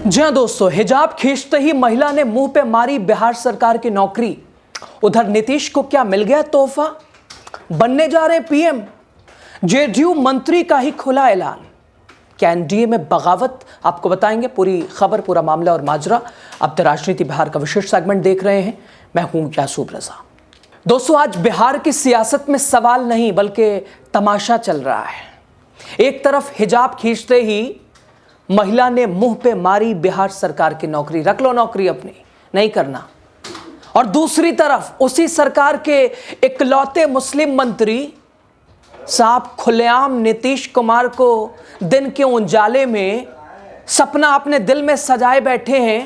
जी हाँ दोस्तों, हिजाब खींचते ही महिला ने मुंह पे मारी बिहार सरकार की नौकरी। उधर नीतीश को क्या मिल गया तोहफा, बनने जा रहे पीएम। जेडीयू मंत्री का ही खुला ऐलान। क्या एनडीए में बगावत, आपको बताएंगे पूरी खबर, पूरा मामला और माजरा। अब द राजनीति बिहार का विशेष सेगमेंट देख रहे हैं, मैं हूं यासूब रजा। दोस्तों, आज बिहार की सियासत में सवाल नहीं बल्कि तमाशा चल रहा है। एक तरफ हिजाब खींचते ही महिला ने मुंह पे मारी बिहार सरकार की नौकरी, रख लो नौकरी अपनी, नहीं करना। और दूसरी तरफ उसी सरकार के इकलौते मुस्लिम मंत्री साहब खुलेआम नीतीश कुमार को दिन के उजाले में सपना अपने दिल में सजाए बैठे हैं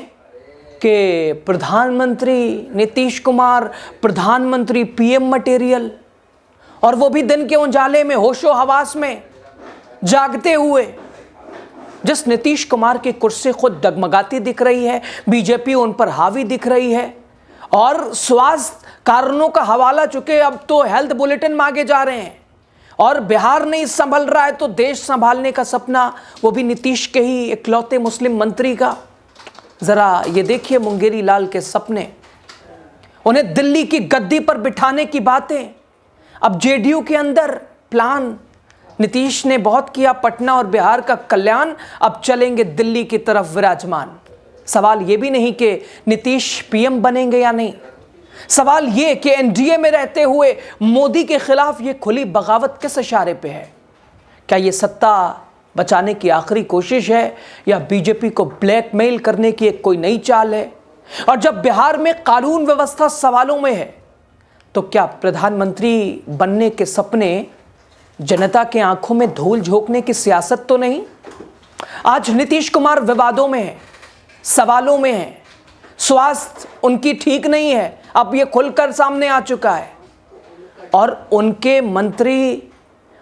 कि प्रधानमंत्री नीतीश कुमार, प्रधानमंत्री पीएम मटेरियल। और वो भी दिन के उजाले में, होशो हवास में, जागते हुए। जिस नीतीश कुमार की कुर्सी खुद डगमगाती दिख रही है, बीजेपी उन पर हावी दिख रही है और स्वास्थ्य कारणों का हवाला चुके अब तो हेल्थ बुलेटिन मांगे जा रहे हैं। और बिहार नहीं संभल रहा है तो देश संभालने का सपना, वो भी नीतीश के ही इकलौते मुस्लिम मंत्री का। जरा ये देखिए मुंगेरी लाल के सपने, उन्हें दिल्ली की गद्दी पर बिठाने की बातें। अब जेडीयू के अंदर प्लान, नीतीश ने बहुत किया पटना और बिहार का कल्याण, अब चलेंगे दिल्ली की तरफ विराजमान। सवाल यह भी नहीं कि नीतीश पीएम बनेंगे या नहीं, सवाल यह कि एनडीए में रहते हुए मोदी के खिलाफ यह खुली बगावत किस इशारे पे है। क्या यह सत्ता बचाने की आखिरी कोशिश है या बीजेपी को ब्लैकमेल करने की एक कोई नई चाल है। और जब बिहार में कानून व्यवस्था सवालों में है तो क्या प्रधानमंत्री बनने के सपने जनता के आंखों में धूल झोंकने की सियासत तो नहीं। आज नीतीश कुमार विवादों में है, सवालों में है, स्वास्थ्य उनकी ठीक नहीं है, अब यह खुलकर सामने आ चुका है। और उनके मंत्री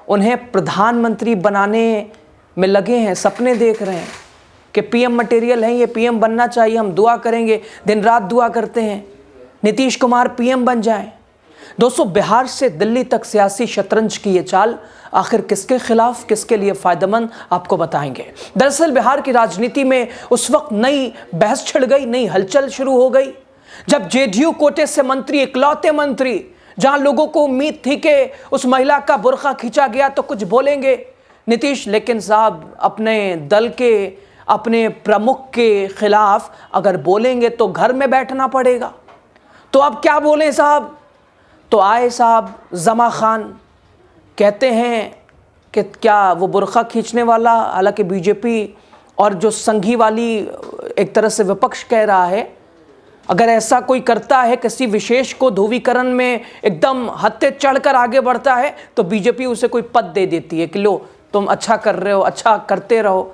उन्हें प्रधानमंत्री बनाने में लगे हैं, सपने देख रहे हैं कि पीएम मटेरियल है, ये पीएम बनना चाहिए, हम दुआ करेंगे, दिन रात दुआ करते हैं नीतीश कुमार पीएम बन जाएं। दोस्तों, बिहार से दिल्ली तक सियासी शतरंज की ये चाल आखिर किसके खिलाफ, किसके लिए फायदेमंद, आपको बताएंगे। दरअसल बिहार की राजनीति में उस वक्त नई बहस छिड़ गई, नई हलचल शुरू हो गई जब जेडीयू कोटे से मंत्री, इकलौते मंत्री, जहां लोगों को उम्मीद थी कि उस महिला का बुर्का खींचा गया तो कुछ बोलेंगे नीतीश, लेकिन साहब अपने दल के, अपने प्रमुख के खिलाफ अगर बोलेंगे तो घर में बैठना पड़ेगा। तो अब क्या बोलें साहब। तो आए साहब जमा खान, कहते हैं कि क्या वो बुर्का खींचने वाला, हालांकि बीजेपी और जो संघी वाली एक तरह से विपक्ष कह रहा है, अगर ऐसा कोई करता है, किसी विशेष को ध्रुवीकरण में एकदम हत्ते चढ़कर आगे बढ़ता है तो बीजेपी उसे कोई पद दे देती है कि लो तुम अच्छा कर रहे हो, अच्छा करते रहो,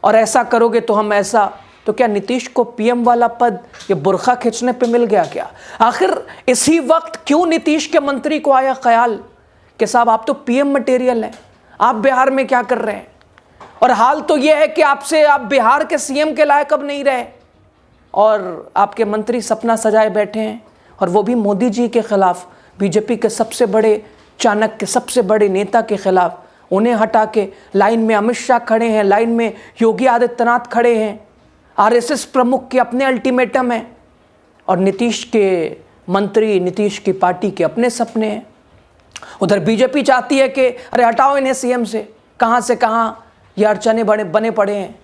और ऐसा करोगे तो हम ऐसा। तो क्या नीतीश को पीएम वाला पद ये बुर्का खींचने पे मिल गया क्या। आखिर इसी वक्त क्यों नीतीश के मंत्री को आया ख्याल कि साहब आप तो पीएम मटेरियल हैं, आप बिहार में क्या कर रहे हैं। और हाल तो ये है कि आप बिहार के सीएम के लायक अब नहीं रहे और आपके मंत्री सपना सजाए बैठे हैं, और वो भी मोदी जी के खिलाफ, बीजेपी के सबसे बड़े, चाणक्य सबसे बड़े नेता के खिलाफ। उन्हें हटा के लाइन में अमित शाह खड़े हैं, लाइन में योगी आदित्यनाथ खड़े हैं, आरएसएस प्रमुख के अपने अल्टीमेटम है, और नीतीश के मंत्री, नीतीश की पार्टी के अपने सपने हैं। उधर बीजेपी चाहती है कि अरे हटाओ इन्हें सीएम से कहां ये अड़चने बने पड़े हैं।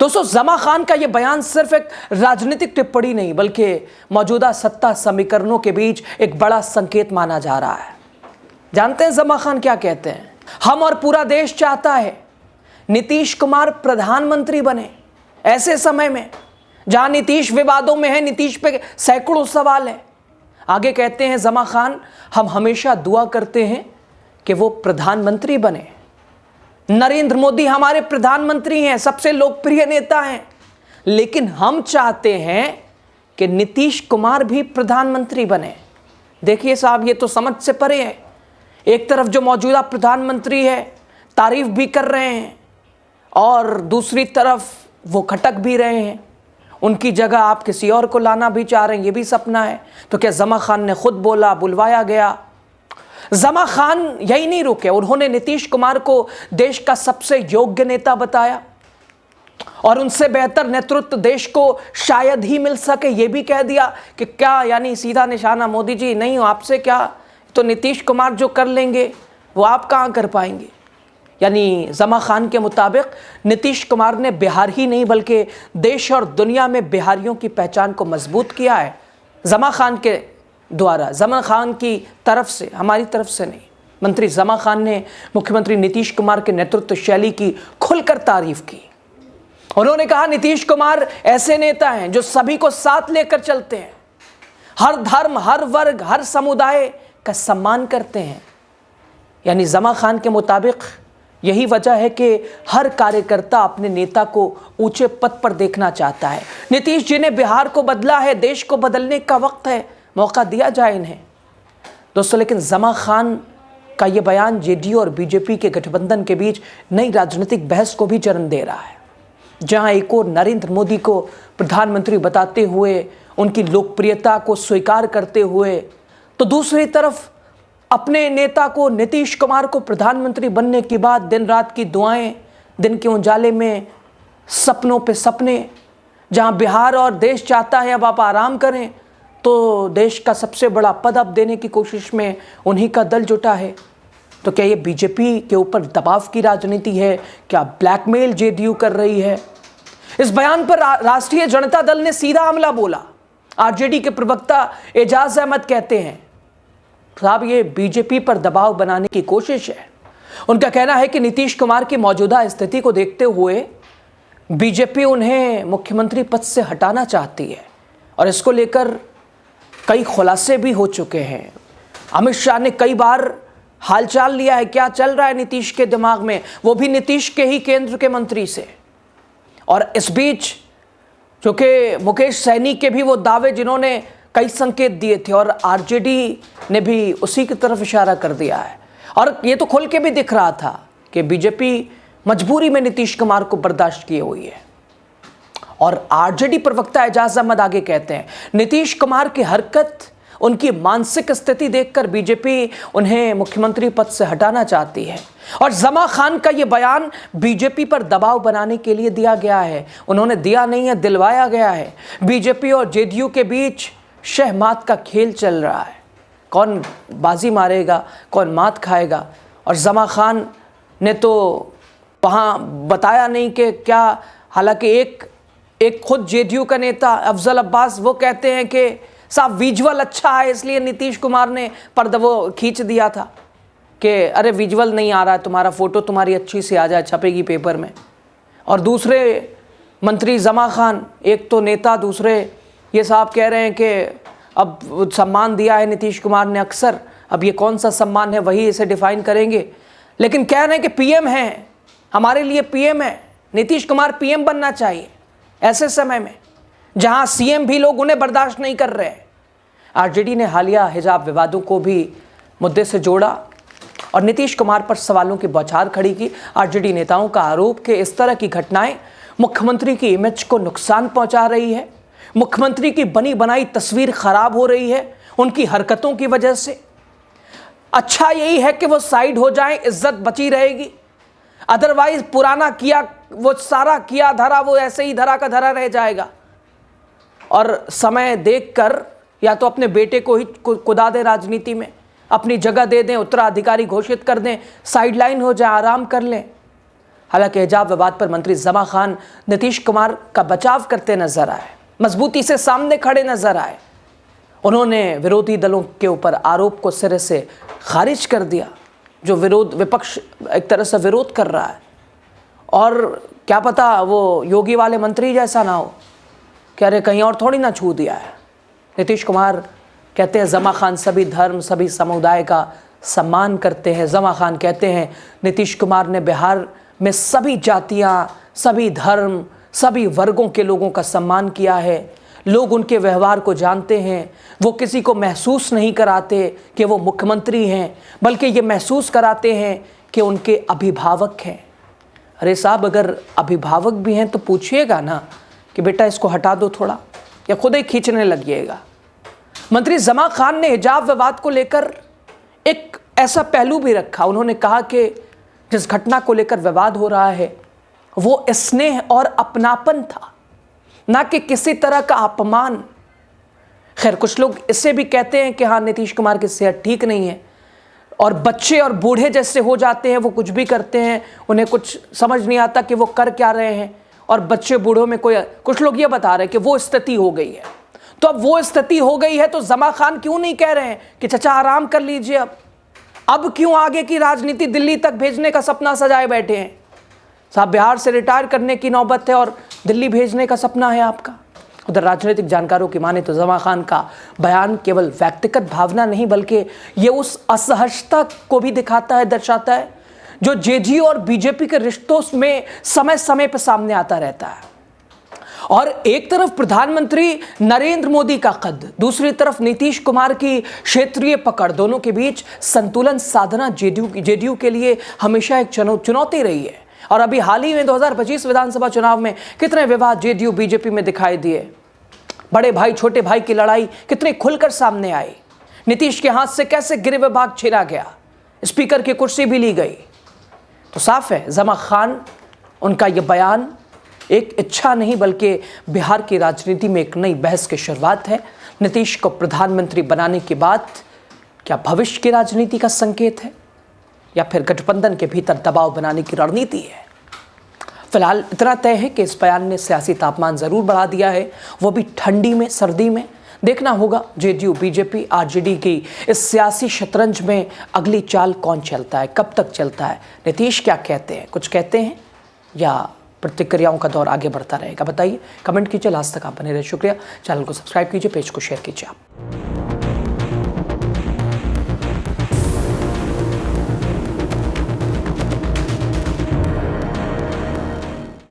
दोस्तों, जमा खान का ये बयान सिर्फ एक राजनीतिक टिप्पणी नहीं बल्कि मौजूदा सत्ता समीकरणों के बीच एक बड़ा संकेत माना जा रहा है। जानते हैं जमा खान क्या कहते हैं। हम और पूरा देश चाहता है नीतीश कुमार प्रधानमंत्री बने, ऐसे समय में जहां नीतीश विवादों में है, नीतीश पे सैकड़ों सवाल है। आगे कहते हैं जमा खान, हम हमेशा दुआ करते हैं कि वो प्रधानमंत्री बने। नरेंद्र मोदी हमारे प्रधानमंत्री हैं, सबसे लोकप्रिय नेता हैं, लेकिन हम चाहते हैं कि नीतीश कुमार भी प्रधानमंत्री बने। देखिए साहब, ये तो समझ से परे है। एक तरफ जो मौजूदा प्रधानमंत्री है तारीफ भी कर रहे हैं और दूसरी तरफ वो खटक भी रहे हैं। उनकी जगह आप किसी और को लाना भी चाह रहे हैं, ये भी सपना है। तो क्या जमा खान ने खुद बोला, बुलवाया गया। जमा खान यही नहीं रुके, उन्होंने नीतीश कुमार को देश का सबसे योग्य नेता बताया। और उनसे बेहतर नेतृत्व देश को शायद ही मिल सके। ये भी कह दिया कि क्या यानी सीधा निशाना मोदी जी नहीं हो आपसे, क्या तो नीतीश कुमार जो कर लेंगे वो आप कहाँ कर पाएंगे। यानी ज़मा खान के मुताबिक नीतीश कुमार ने बिहार ही नहीं बल्कि देश और दुनिया में बिहारियों की पहचान को मजबूत किया है ज़मा खान के द्वारा, ज़मा खान की तरफ से, हमारी तरफ से नहीं। मंत्री ज़मा खान ने मुख्यमंत्री नीतीश कुमार के नेतृत्व शैली की खुलकर तारीफ की। उन्होंने कहा नीतीश कुमार ऐसे नेता हैं जो सभी को साथ लेकर चलते हैं, हर धर्म, हर वर्ग, हर समुदाय का सम्मान करते हैं। यानी ज़मा खान के मुताबिक यही वजह है कि हर कार्यकर्ता अपने नेता को ऊंचे पद पर देखना चाहता है। नीतीश जी ने बिहार को बदला है, देश को बदलने का वक्त है, मौका दिया जाए इन्हें। दोस्तों, लेकिन ज़मा खान का ये बयान जेडीयू और बीजेपी के गठबंधन के बीच नई राजनीतिक बहस को भी जन्म दे रहा है, जहां एक और नरेंद्र मोदी को प्रधानमंत्री बताते हुए, उनकी लोकप्रियता को स्वीकार करते हुए, तो दूसरी तरफ अपने नेता को नीतीश कुमार को प्रधानमंत्री बनने के बाद दिन रात की दुआएं, दिन के उजाले में सपनों पे सपने, जहां बिहार और देश चाहता है अब आप आराम करें, तो देश का सबसे बड़ा पद अब देने की कोशिश में उन्हीं का दल जुटा है। तो क्या ये बीजेपी के ऊपर दबाव की राजनीति है? क्या ब्लैकमेल जेडीयू कर रही है? इस बयान पर राष्ट्रीय जनता दल ने सीधा हमला बोला। आरजेडी के प्रवक्ता एजाज अहमद कहते हैं साहब ये बीजेपी पर दबाव बनाने की कोशिश है। उनका कहना है कि नीतीश कुमार की मौजूदा स्थिति को देखते हुए बीजेपी उन्हें मुख्यमंत्री पद से हटाना चाहती है और इसको लेकर कई खुलासे भी हो चुके हैं। अमित शाह ने कई बार हालचाल लिया है, क्या चल रहा है नीतीश के दिमाग में, वो भी नीतीश के ही केंद्र के मंत्री से। और इस बीच जो कि मुकेश सैनी के भी वो दावे जिन्होंने कई संकेत दिए थे और आरजेडी ने भी उसी की तरफ इशारा कर दिया है। और ये तो खुल के भी दिख रहा था कि बीजेपी मजबूरी में नीतीश कुमार को बर्दाश्त किए हुई है। और आरजेडी प्रवक्ता एजाज अहमद आगे कहते हैं नीतीश कुमार की हरकत, उनकी मानसिक स्थिति देखकर बीजेपी उन्हें मुख्यमंत्री पद से हटाना चाहती है। और ज़मा खान का ये बयान बीजेपी पर दबाव बनाने के लिए दिया गया है। उन्होंने दिया नहीं है, दिलवाया गया है। बीजेपी और जेडीयू के बीच शहमात का खेल चल रहा है, कौन बाजी मारेगा, कौन मात खाएगा। और ज़मा खान ने तो वहाँ बताया नहीं कि क्या, हालांकि एक खुद जेडीयू का नेता अफजल अब्बास वो कहते हैं कि साहब विजुअल अच्छा है इसलिए नीतीश कुमार ने पर्दा वो खींच दिया था कि अरे विजुअल नहीं आ रहा है तुम्हारा, फ़ोटो तुम्हारी अच्छी से आ जाए, छपेगी पेपर में। और दूसरे मंत्री ज़मा खान, एक तो नेता, दूसरे ये साहब कह रहे हैं कि अब सम्मान दिया है नीतीश कुमार ने अक्सर, अब ये कौन सा सम्मान है वही इसे डिफाइन करेंगे। लेकिन कह रहे हैं कि पीएम हैं, हमारे लिए पीएम है, नीतीश कुमार पीएम बनना चाहिए ऐसे समय में जहां सीएम भी लोग उन्हें बर्दाश्त नहीं कर रहे हैं। आरजेडी ने हालिया हिजाब विवादों को भी मुद्दे से जोड़ा और नीतीश कुमार पर सवालों की बौछार खड़ी की। आरजेडी नेताओं का आरोप कि इस तरह की घटनाएं मुख्यमंत्री की इमेज को नुकसान पहुंचा रही है, मुख्यमंत्री की बनी बनाई तस्वीर खराब हो रही है उनकी हरकतों की वजह से। अच्छा यही है कि वो साइड हो जाएं, इज्जत बची रहेगी, अदरवाइज पुराना किया वो सारा किया धरा वो ऐसे ही धरा का धरा रह जाएगा। और समय देखकर या तो अपने बेटे को ही कुदा दें राजनीति में, अपनी जगह दे दें, उत्तराधिकारी घोषित कर दें, साइडलाइन हो जाए, आराम कर लें। हालांकि हिजाब विवाद पर मंत्री ज़मा खान नीतीश कुमार का बचाव करते नजर आए, मजबूती से सामने खड़े नजर आए। उन्होंने विरोधी दलों के ऊपर आरोप को सिरे से खारिज कर दिया जो विपक्ष एक तरह से विरोध कर रहा है। और क्या पता वो योगी वाले मंत्री जैसा ना हो, कह रहे कहीं और थोड़ी ना छू दिया है। नीतीश कुमार कहते हैं ज़मा खान सभी धर्म सभी समुदाय का सम्मान करते हैं। ज़मा खान कहते हैं नीतीश कुमार ने बिहार में सभी जातियां, सभी धर्म, सभी वर्गों के लोगों का सम्मान किया है। लोग उनके व्यवहार को जानते हैं, वो किसी को महसूस नहीं कराते कि वो मुख्यमंत्री हैं, बल्कि ये महसूस कराते हैं कि उनके अभिभावक हैं। अरे साहब, अगर अभिभावक भी हैं तो पूछिएगा ना कि बेटा इसको हटा दो थोड़ा, या खुद ही खींचने लगिएगा। मंत्री ज़मा खान ने हिजाब विवाद को लेकर एक ऐसा पहलू भी रखा। उन्होंने कहा कि जिस घटना को लेकर विवाद हो रहा है वो स्नेह और अपनापन था, ना कि किसी तरह का अपमान। खैर, कुछ लोग इसे भी कहते हैं कि हाँ, नीतीश कुमार की सेहत ठीक नहीं है और बच्चे और बूढ़े जैसे हो जाते हैं, वो कुछ भी करते हैं, उन्हें कुछ समझ नहीं आता कि वो कर क्या रहे हैं, और बच्चे बूढ़ों में कुछ लोग ये बता रहे हैं कि वो स्थिति हो गई है। तो अब वो स्थिति हो गई है तो जमा खान क्यों नहीं कह रहे हैं कि चाचा आराम कर लीजिए? अब क्यों आगे की राजनीति दिल्ली तक भेजने का सपना सजाए बैठे हैं? साहब, बिहार से रिटायर करने की नौबत है और दिल्ली भेजने का सपना है आपका। उधर राजनीतिक जानकारों की माने तो जमा खान का बयान केवल व्यक्तिगत भावना नहीं, बल्कि ये उस असहजता को भी दिखाता है, दर्शाता है, जो जेडीयू और बीजेपी के रिश्तों में समय समय पर सामने आता रहता है। और एक तरफ प्रधानमंत्री नरेंद्र मोदी का कद, दूसरी तरफ नीतीश कुमार की क्षेत्रीय पकड़, दोनों के बीच संतुलन साधना जेडीयू के लिए हमेशा एक चुनौती रही है। और अभी हाल ही में 2025 विधानसभा चुनाव में कितने विवाद जेडीयू बीजेपी में दिखाई दिए। बड़े भाई छोटे भाई की लड़ाई कितनी खुलकर सामने आई। नीतीश के हाथ से कैसे गृह विभाग छीना गया, स्पीकर की कुर्सी भी ली गई। तो साफ है, जमा खान, उनका यह बयान एक इच्छा नहीं बल्कि बिहार की राजनीति में एक नई बहस की शुरुआत है। नीतीश को प्रधानमंत्री बनाने के बाद क्या भविष्य की राजनीति का संकेत है, या फिर गठबंधन के भीतर दबाव बनाने की रणनीति है? फिलहाल इतना तय है कि इस बयान ने सियासी तापमान जरूर बढ़ा दिया है, वो भी ठंडी में, सर्दी में। देखना होगा जेडीयू बीजेपी आरजेडी की इस सियासी शतरंज में अगली चाल कौन चलता है, कब तक चलता है, नीतीश क्या कहते हैं, कुछ कहते हैं, या प्रतिक्रियाओं का दौर आगे बढ़ता रहेगा? बताइए, कमेंट कीजिए। लास्ट तक आप बने रहे, शुक्रिया। चैनल को सब्सक्राइब कीजिए, पेज को शेयर कीजिए आप।